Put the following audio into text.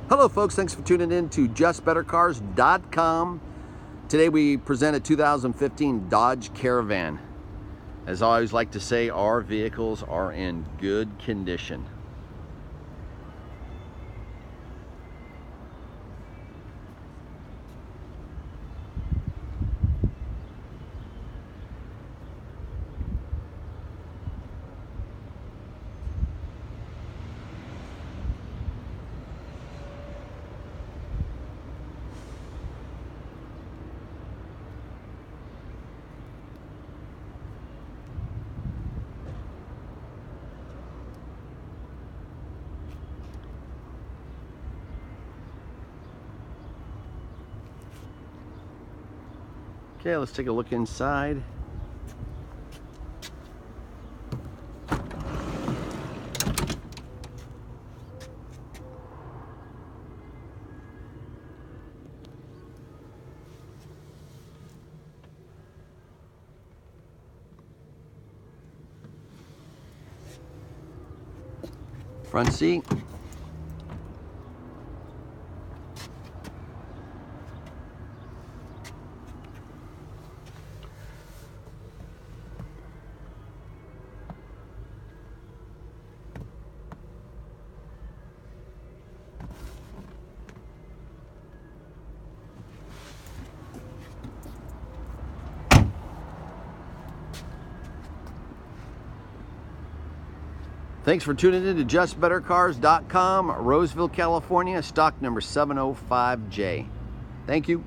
Hello folks, thanks for tuning in to justbettercars.com. Today we present a 2015 Dodge Caravan. As I always like to say, our vehicles are in good condition. Okay, let's take a look inside. Front seat. Thanks for tuning in to justbettercars.com, Roseville, California, stock number 705J. Thank you.